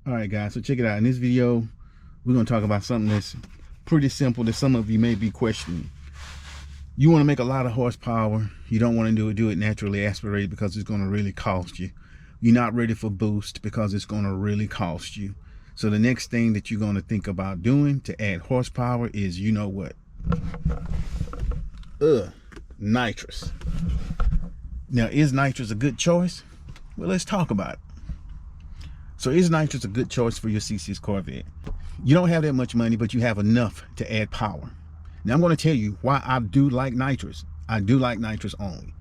All right, guys, so check it out. In this video, we're going to talk about something that's pretty simple that some of you may be questioning. You want to make a lot of horsepower. You don't want to do it naturally aspirated because it's going to really cost you. You're not ready for boost because it's going to really cost you. So the next thing that you're going to think about doing to add horsepower is, you know what? Nitrous. Now, is nitrous a good choice? Well, let's talk about it. So is nitrous a good choice for your C6 Corvette? You don't have that much money, but you have enough to add power. Now I'm going to tell you why I do like nitrous. I do like nitrous only.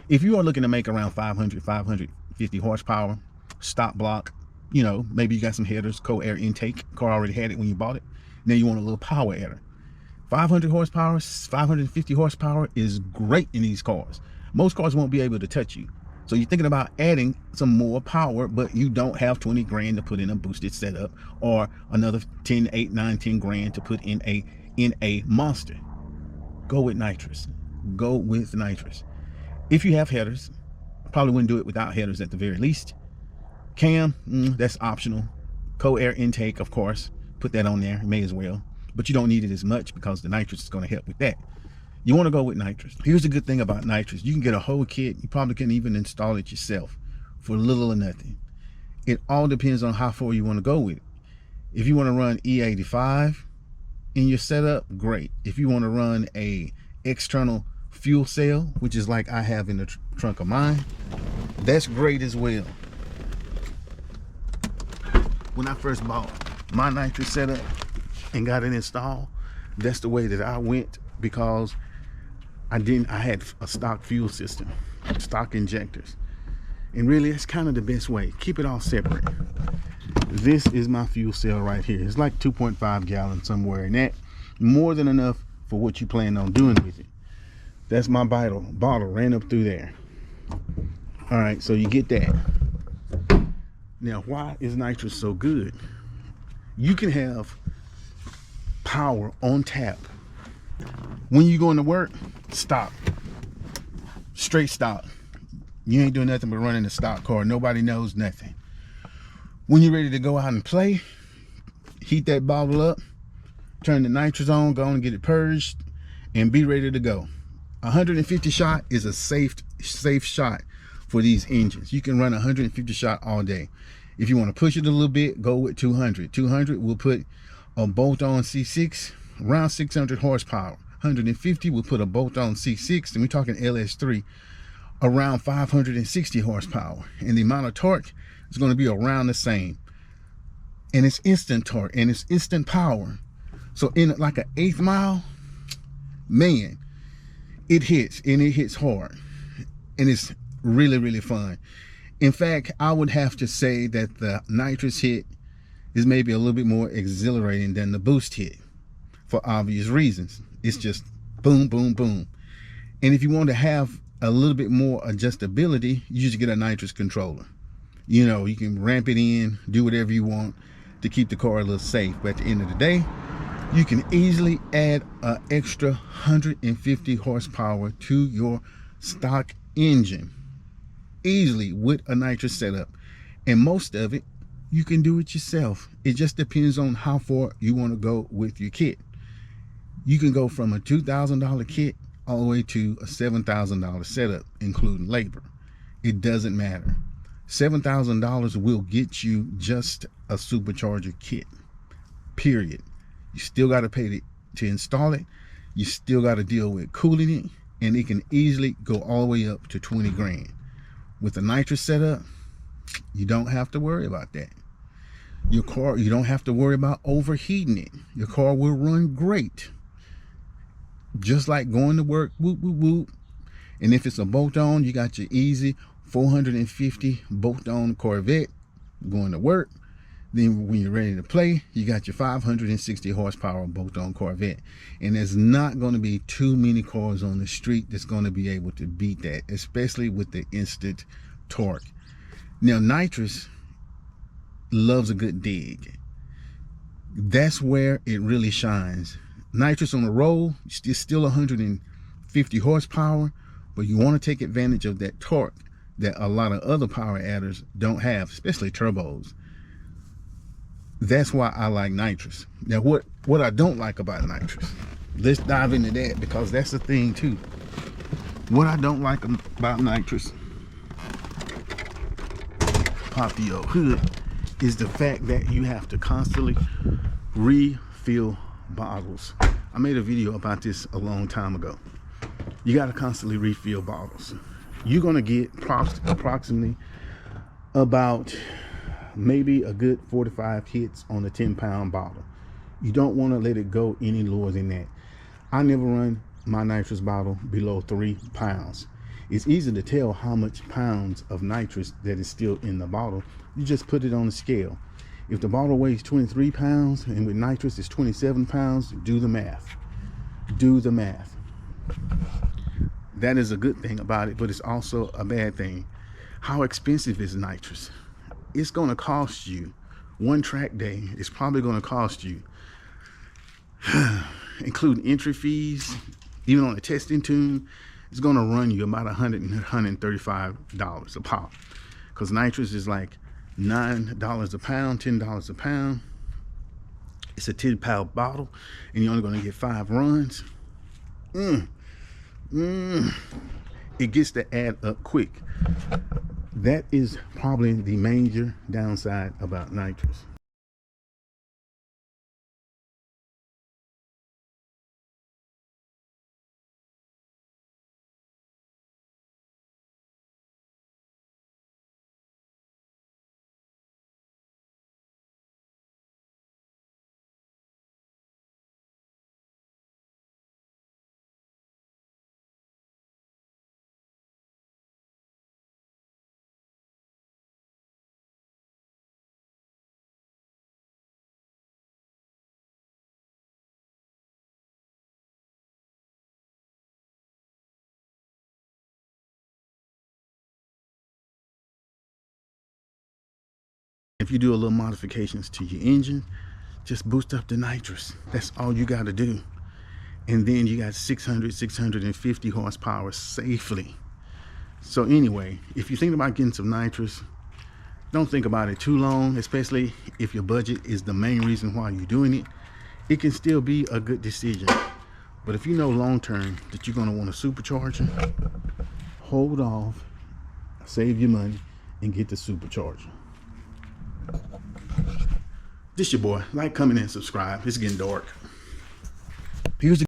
If you are looking to make around 550 horsepower, stock block, you know, maybe you got some headers, cold air intake, car already had it when you bought it. Now you want a little power adder. 500 horsepower, 550 horsepower is great in these cars. Most cars won't be able to touch you. So you're thinking about adding some more power, but you don't have 20 grand to put in a boosted setup or another 10, 8, 9, 10 grand to put in a monster. Go with nitrous. Go with nitrous. If you have headers, probably wouldn't do it without headers at the very least. Cam, that's optional. Cold air intake, of course, put that on there, may as well. But you don't need it as much because the nitrous is going to help with that. You want to go with nitrous. Here's the good thing about nitrous. You can get a whole kit. You probably can even install it yourself for little or nothing. It all depends on how far you want to go with it. If you want to run E85 in your setup, great. If you want to run a external fuel cell, which is like I have in the trunk of mine, that's great as well. When I first bought my nitrous setup and got it installed, that's the way that I went, because I had a stock fuel system, stock injectors. And really, it's kind of the best way. Keep it all separate. This is my fuel cell right here. It's like 2.5 gallons somewhere, and that more than enough for what you plan on doing with it. That's my bottle ran up through there. All right, so you get that. Now, why is nitrous so good? You can have power on tap. When you going to work, stop. Straight stop. You ain't doing nothing but running a stock car. Nobody knows nothing. When you're ready to go out and play, heat that bottle up, turn the nitrous on, go and get it purged, and be ready to go. 150 shot is a safe shot for these engines. You can run 150 shot all day. If you want to push it a little bit, go with 200. 200 will put a bolt-on C6 around 600 horsepower. 150 will put a bolt-on C6, and we're talking LS3, around 560 horsepower. And the amount of torque is going to be around the same. And it's instant torque and it's instant power. So in like an 1/8 mile, man, it hits, and it hits hard. And it's really, really fun. In fact, I would have to say that the nitrous hit is maybe a little bit more exhilarating than the boost hit, for obvious reasons. It's just boom, boom, boom. And if you want to have a little bit more adjustability, you just get a nitrous controller. You know, you can ramp it in, do whatever you want to keep the car a little safe. But at the end of the day, you can easily add an extra 150 horsepower to your stock engine easily with a nitrous setup. And most of it, you can do it yourself. It just depends on how far you want to go with your kit. You can go from a $2,000 kit all the way to a $7,000 setup, including labor. It doesn't matter. $7,000 will get you just a supercharger kit, period. You still got to pay to install it. You still got to deal with cooling it, and it can easily go all the way up to 20 grand. With a nitrous setup, you don't have to worry about that. Your car, you don't have to worry about overheating it. Your car will run great. Just like going to work, whoop, whoop, whoop. And if it's a bolt-on, you got your easy 450 bolt-on Corvette going to work. Then when you're ready to play, you got your 560 horsepower bolt-on Corvette. And there's not going to be too many cars on the street that's going to be able to beat that, especially with the instant torque. Now, nitrous loves a good dig. That's where it really shines. Nitrous on the roll is still 150 horsepower, but you want to take advantage of that torque that a lot of other power adders don't have, especially turbos. That's why I like nitrous. Now what I don't like about nitrous, let's dive into that, because that's the thing too. What I don't like about nitrous, pop your hood, is the fact that you have to constantly refill bottles. I made a video about this a long time ago. You got to constantly refill bottles. You're going to get approximately about maybe a good 45 hits on a 10-pound bottle. You don't want to let it go any lower than that. I never run my nitrous bottle below 3 pounds. It's easy to tell how much pounds of nitrous that is still in the bottle. You just put it on the scale. If the bottle weighs 23 pounds and with nitrous is 27 pounds, do the math. Do the math. That is a good thing about it, but it's also a bad thing. How expensive is nitrous? It's going to cost you, one track day, it's probably going to cost you, including entry fees, even on a testing tune, it's going to run you about $100 and $135 a pop, because nitrous is like $9 a pound, $10 a pound. It's a 10-pound bottle, and you're only going to get 5 runs. It gets to add up quick. That is probably the major downside about nitrous. If you do a little modifications to your engine, just boost up the nitrous. That's all you got to do. And then you got 650 horsepower safely. So anyway, if you're thinking about getting some nitrous, don't think about it too long, especially if your budget is the main reason why you're doing it. It can still be a good decision. But if you know long term that you're going to want a supercharger, hold off, save your money, and get the supercharger. This your boy. Like, comment, and subscribe. It's getting dark. Here's the